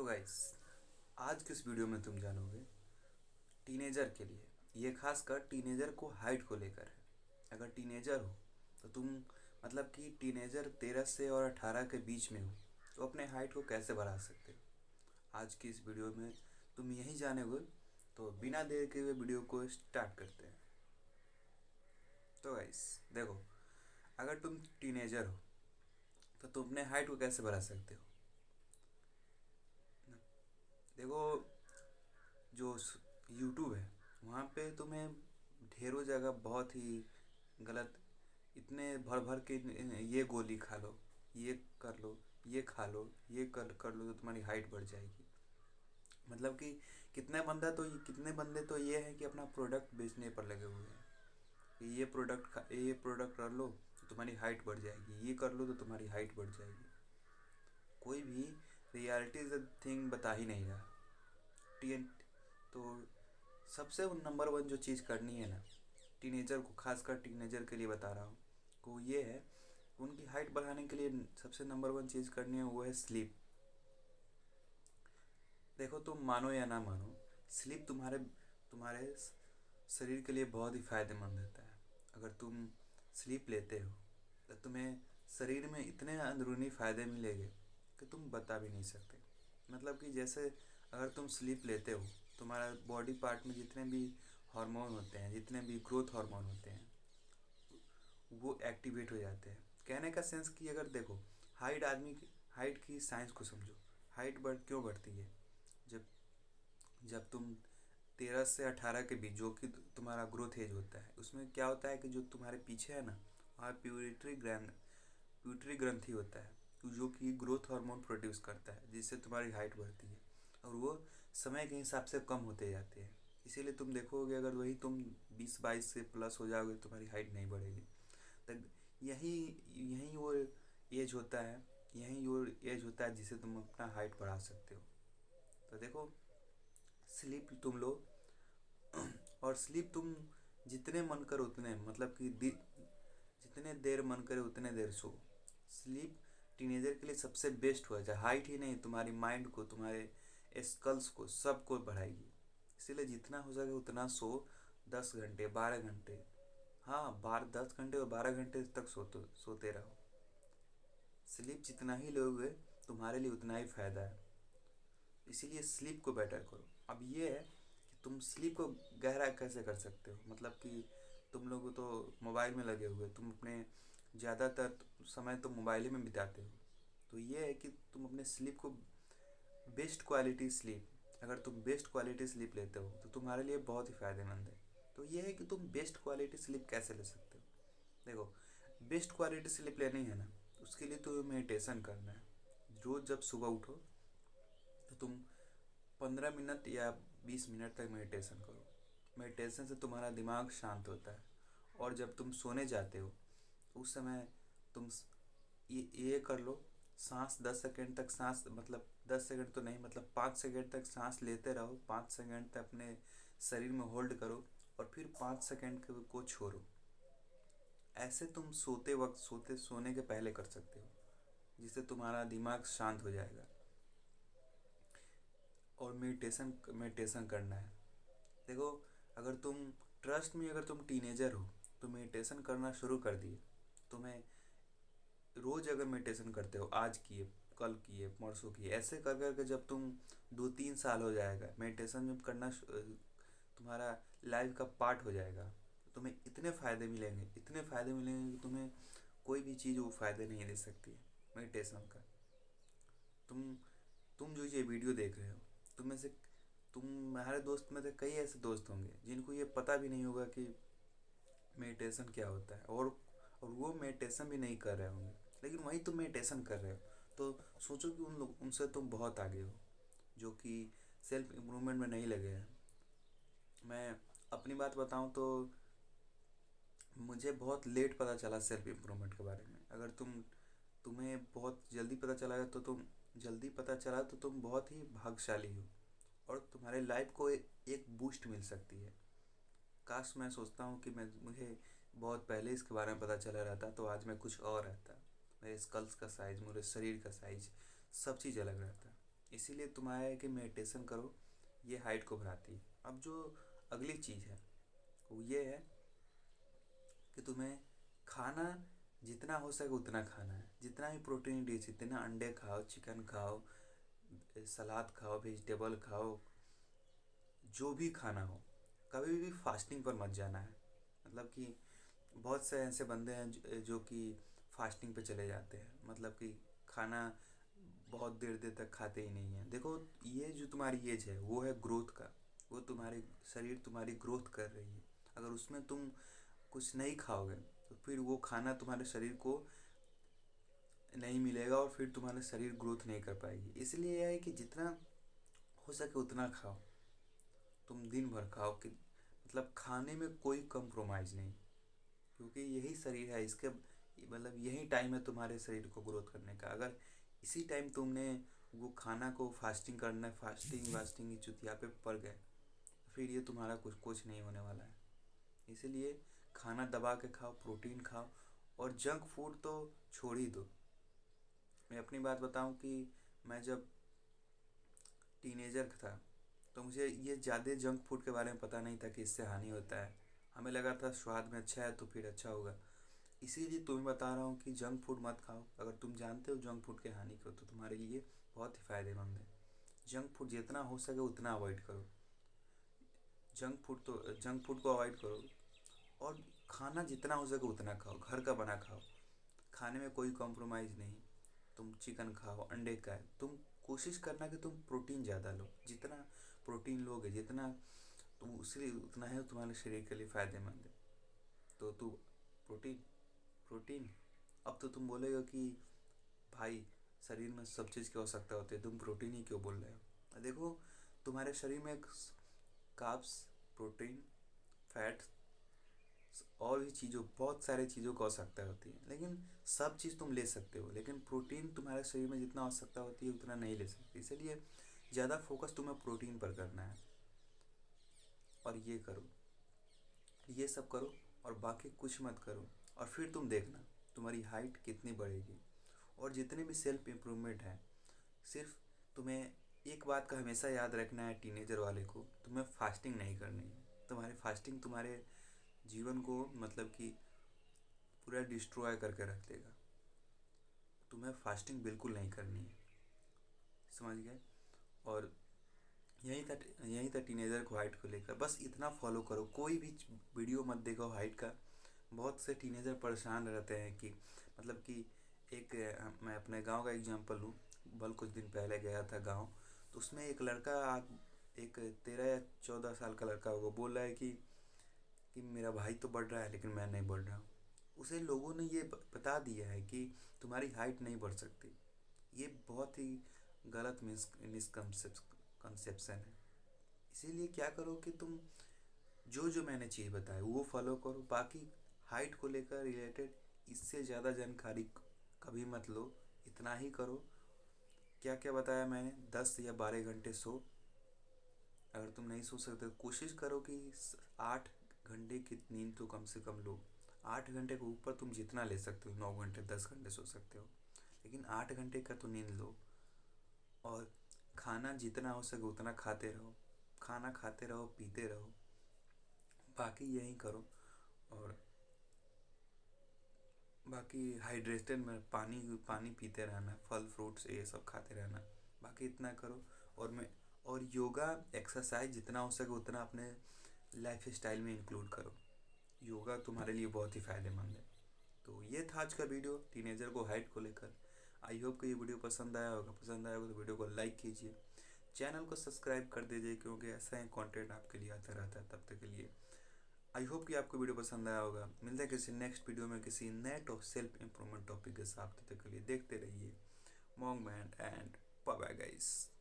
Guys, आज के इस वीडियो में तुम जानोगे टीनेजर के लिए। ये खासकर टीनेजर को हाइट को लेकर है। अगर टीनेजर हो तो तुम मतलब कि टीनेजर 13 से और 18 के बीच में हो तो अपने हाइट को कैसे बढ़ा सकते हो। आज की इस वीडियो में तुम यही जानोगे। तो बिना देर के हुए वीडियो को स्टार्ट करते हैं। तो गाइस देखो, अगर तुम टीनेजर हो तो तुम अपने हाइट को कैसे बढ़ा सकते हो। देखो, जो यूट्यूब है वहाँ पे तुम्हें ढेरों जगह बहुत ही गलत, इतने भर भर के ये गोली खा लो, ये कर लो, ये खा लो, ये कर लो तो तुम्हारी हाइट बढ़ जाएगी। मतलब कि कितने बंदे तो ये हैं कि अपना प्रोडक्ट बेचने पर लगे हुए हैं कि ये प्रोडक्ट कर लो तो तुम्हारी हाइट बढ़ जाएगी, ये कर लो तो तुम्हारी हाइट बढ़ जाएगी। कोई भी रियलिटी थिंग बता ही नहीं रहा। टी तो सबसे नंबर वन जो चीज़ करनी है ना, टीनेजर को, खासकर टीनेजर के लिए बता रहा हूँ, वो ये है, उनकी हाइट बढ़ाने के लिए सबसे नंबर वन चीज़ करनी है वो है स्लीप। देखो, तुम मानो या ना मानो, स्लीप तुम्हारे तुम्हारे शरीर के लिए बहुत ही फ़ायदेमंद रहता है। अगर तुम स्लीप लेते हो तो तुम्हें शरीर में इतने अंदरूनी फ़ायदे मिलेंगे कि तुम बता भी नहीं सकते। मतलब कि जैसे अगर तुम स्लीप लेते हो, तुम्हारा बॉडी पार्ट में जितने भी हार्मोन होते हैं, जितने भी ग्रोथ हार्मोन होते हैं, वो एक्टिवेट हो जाते हैं। कहने का सेंस कि अगर देखो, हाइट की साइंस को समझो। हाइट क्यों बढ़ती है? जब जब तुम 13 से 18 के बीच, जो कि तुम्हारा ग्रोथ एज होता है, उसमें क्या होता है कि जो तुम्हारे पीछे है ना, वहाँ प्यूटरी ग्रंथि होता है जो कि ग्रोथ हार्मोन प्रोड्यूस करता है, जिससे तुम्हारी हाइट बढ़ती है। और वो समय के हिसाब से कम होते जाते हैं। इसीलिए तुम देखोगे, अगर वही तुम 20-22 से प्लस हो जाओगे तो तुम्हारी हाइट नहीं बढ़ेगी। तक यही यही वो एज होता है, जिससे तुम अपना हाइट बढ़ा सकते हो। तो देखो, स्लीप तुम लो, और स्लीप तुम जितने मन कर उतने, मतलब कि जितने देर मन करे उतने देर सो। स्लीप टीनेजर के लिए सबसे बेस्ट हुआ है। हाइट ही नहीं, तुम्हारी माइंड को, तुम्हारे स्कल्स को, सबको बढ़ाएगी। इसीलिए जितना हो सके उतना सो। 10 घंटे, 12 घंटे, हाँ, 10 घंटे और 12 घंटे तक सोते रहो। स्लीप जितना ही लोगे तुम्हारे लिए उतना ही फ़ायदा है। इसीलिए स्लीप को बेटर करो। अब ये है कि तुम स्लीप को गहरा कैसे कर सकते हो। मतलब कि तुम लोग तो मोबाइल में लगे हुए, तुम अपने ज़्यादातर समय तो मोबाइल ही में बिताते हो। तो ये है कि तुम अपने स्लीप को बेस्ट क्वालिटी स्लीप अगर तुम बेस्ट क्वालिटी स्लीप लेते हो तो तुम्हारे लिए बहुत ही फ़ायदेमंद है। तो ये है कि तुम बेस्ट क्वालिटी स्लीप कैसे ले सकते हो। देखो, बेस्ट क्वालिटी स्लीप लेनी है ना, उसके लिए तो मेडिटेशन करना है। रोज़ जब सुबह उठो तो तुम 15 मिनट या 20 मिनट तक मेडिटेशन करो। मेडिटेशन से तुम्हारा दिमाग शांत होता है। और जब तुम सोने जाते हो उस समय तुम ये कर लो, सांस 10 सेकेंड तक, सांस मतलब 10 सेकेंड तो नहीं, मतलब 5 सेकेंड तक सांस लेते रहो। 5 सेकेंड तक अपने शरीर में होल्ड करो और फिर 5 सेकेंड को छोड़ो। ऐसे तुम सोने के पहले कर सकते हो, जिससे तुम्हारा दिमाग शांत हो जाएगा। और मेडिटेशन करना है। देखो, अगर तुम ट्रस्ट में, अगर तुम टीनेजर हो तो मेडिटेशन करना शुरू कर दिए, तुम्हें रोज़ अगर मेडिटेशन करते हो, आज किए, कल किए, परसों किए, ऐसे कर कर के जब तुम 2-3 साल हो जाएगा मेडिटेशन जब करना, तुम्हारा लाइफ का पार्ट हो जाएगा, तो तुम्हें इतने फ़ायदे मिलेंगे कि तुम्हें कोई भी चीज़ वो फ़ायदे नहीं दे सकती है मेडिटेशन का। तुम तुम जो ये वीडियो देख रहे हो, तुम में से तुम्हारे दोस्त में से कई ऐसे दोस्त होंगे जिनको ये पता भी नहीं होगा कि मेडिटेशन क्या होता है, और वो मेडिटेशन भी नहीं कर रहे होंगे, लेकिन वहीं तुम मेडिटेशन कर रहे हो। तो सोचो कि उनसे तुम बहुत आगे हो, जो कि सेल्फ इम्प्रूवमेंट में नहीं लगे हैं। मैं अपनी बात बताऊं तो मुझे बहुत लेट पता चला सेल्फ इम्प्रूवमेंट के बारे में। अगर तुम्हें बहुत जल्दी पता चला है तो तुम बहुत ही भाग्यशाली हो, और तुम्हारे लाइफ को एक बूस्ट मिल सकती है। काश मैं सोचता हूँ कि मैं मुझे बहुत पहले इसके बारे में पता चला रहता तो आज मैं कुछ और रहता। मेरे स्कल्स का साइज़, मेरे शरीर का साइज़, सब चीज़ अलग रहता। इसीलिए तुम्हारा है कि मेडिटेशन करो, ये हाइट को बढ़ाती है। अब जो अगली चीज़ है वो ये है कि तुम्हें खाना जितना हो सके उतना खाना है। जितना ही प्रोटीन डिश, जितना अंडे खाओ, चिकन खाओ, सलाद खाओ, वेजिटेबल खाओ, जो भी खाना हो, कभी भी फास्टिंग पर मत जाना है। मतलब कि बहुत से ऐसे बंदे हैं जो कि फास्टिंग पे चले जाते हैं, मतलब कि खाना बहुत देर देर तक खाते ही नहीं है। देखो, ये जो तुम्हारी एज है वो है ग्रोथ का, वो तुम्हारे शरीर तुम्हारी ग्रोथ कर रही है। अगर उसमें तुम कुछ नहीं खाओगे तो फिर वो खाना तुम्हारे शरीर को नहीं मिलेगा और फिर तुम्हारा शरीर ग्रोथ नहीं कर पाएगी। इसलिए यह है कि जितना हो सके उतना खाओ, तुम दिन भर खाओ, कि मतलब खाने में कोई कंप्रोमाइज़ नहीं, क्योंकि यही शरीर है, इसके मतलब यही टाइम है तुम्हारे शरीर को ग्रोथ करने का। अगर इसी टाइम तुमने वो खाना को फास्टिंग करना, फास्टिंग वास्टिंग की चुतिया पे पड़ गए, फिर ये तुम्हारा कुछ कुछ नहीं होने वाला है। इसीलिए खाना दबा के खाओ, प्रोटीन खाओ, और जंक फूड तो छोड़ ही दो। मैं अपनी बात बताऊं कि मैं जब टीनेजर था तो मुझे ये ज़्यादा जंक फूड के बारे में पता नहीं था कि इससे हानि होता है। हमें लगा था स्वाद में अच्छा है तो फिर अच्छा होगा। इसीलिए तुम्हें बता रहा हूँ कि जंक फूड मत खाओ। अगर तुम जानते हो जंक फूड के हानि को, तो तुम्हारे लिए बहुत ही फ़ायदेमंद है। जंक फूड जितना हो सके उतना अवॉइड करो। जंक फूड को अवॉइड करो, और खाना जितना हो सके उतना खाओ, घर का बना खाओ। खाने में कोई कॉम्प्रोमाइज़ नहीं। तुम चिकन खाओ, अंडे खाए, तुम कोशिश करना कि तुम प्रोटीन ज़्यादा लो। जितना प्रोटीन लोगे, जितना तुम उससे उतना है तुम्हारे शरीर के लिए फ़ायदेमंद है। तो तू प्रोटीन प्रोटीन अब तो तुम बोलेगा कि भाई, शरीर में सब चीज़ की आवश्यकता होती है, तुम प्रोटीन ही क्यों बोल रहे हो। देखो, तुम्हारे शरीर में कार्ब्स, प्रोटीन, फैट और भी चीज़ों, बहुत सारे चीज़ों की आवश्यकता होती है, लेकिन सब चीज़ तुम ले सकते हो, लेकिन प्रोटीन तुम्हारे शरीर में जितना आवश्यकता होती है उतना नहीं ले सकते। इसलिए ज़्यादा फोकस तुम्हें प्रोटीन पर करना है, और ये करो, ये सब करो, और बाकी कुछ मत करो। और फिर तुम देखना तुम्हारी हाइट कितनी बढ़ेगी। और जितने भी सेल्फ इम्प्रूवमेंट है, सिर्फ तुम्हें एक बात का हमेशा याद रखना है, टीनेजर वाले को, तुम्हें फास्टिंग नहीं करनी है। तुम्हारी फास्टिंग तुम्हारे जीवन को मतलब कि पूरा डिस्ट्रॉय करके रख देगा। तुम्हें फास्टिंग बिल्कुल नहीं करनी है, समझ गए। और यही था टीनेजर को हाइट को लेकर। बस इतना फॉलो करो, कोई भी वीडियो मत देखो हाइट का। बहुत से टीनेजर परेशान रहते हैं कि मतलब कि एक मैं अपने गांव का एग्जांपल लूँ। बल कुछ दिन पहले गया था गांव, तो उसमें एक लड़का, एक 13 या 14 साल का लड़का, वो बोल रहा है कि मेरा भाई तो बढ़ रहा है लेकिन मैं नहीं बढ़ रहा हूँ। उसे लोगों ने ये बता दिया है कि तुम्हारी हाइट नहीं बढ़ सकती। ये बहुत ही गलत मिसकंसेप्शन है। इसीलिए क्या करो कि तुम जो जो मैंने चीज़ बताई वो फॉलो करो। बाकी हाइट को लेकर रिलेटेड इससे ज़्यादा जानकारी कभी मत लो, इतना ही करो। क्या क्या बताया मैंने, 10 या 12 घंटे सो। अगर तुम नहीं सो सकते तो कोशिश करो कि 8 घंटे की नींद तो कम से कम लो। 8 घंटे के ऊपर तुम जितना ले सकते हो, 9 घंटे 10 घंटे सो सकते हो, लेकिन 8 घंटे का तो नींद लो। और खाना जितना हो सके उतना खाते रहो, खाना खाते रहो, पीते रहो। बाकी यही करो। और बाकी हाइड्रेटेड में पानी पानी पीते रहना, फल फ्रूट्स ये सब खाते रहना। बाकी इतना करो। और योगा एक्सरसाइज जितना हो सके उतना अपने लाइफ स्टाइल में इंक्लूड करो। योगा तुम्हारे लिए बहुत ही फ़ायदेमंद है। तो ये था आज का वीडियो टीनेजर को हाइट को लेकर। आई होप कि ये वीडियो पसंद आया होगा। पसंद आया होगा तो वीडियो को लाइक कीजिए, चैनल को सब्सक्राइब कर दीजिए, क्योंकि ऐसा ही कंटेंट आपके लिए आता रहता है। तब तक के लिए आई होप कि आपको वीडियो पसंद आया होगा। मिलते हैं किसी नेक्स्ट वीडियो में किसी नए सेल्फ इम्प्रूवमेंट टॉपिक के साथ। तब तक के लिए देखते रहिए Monk Man, and bye bye guys.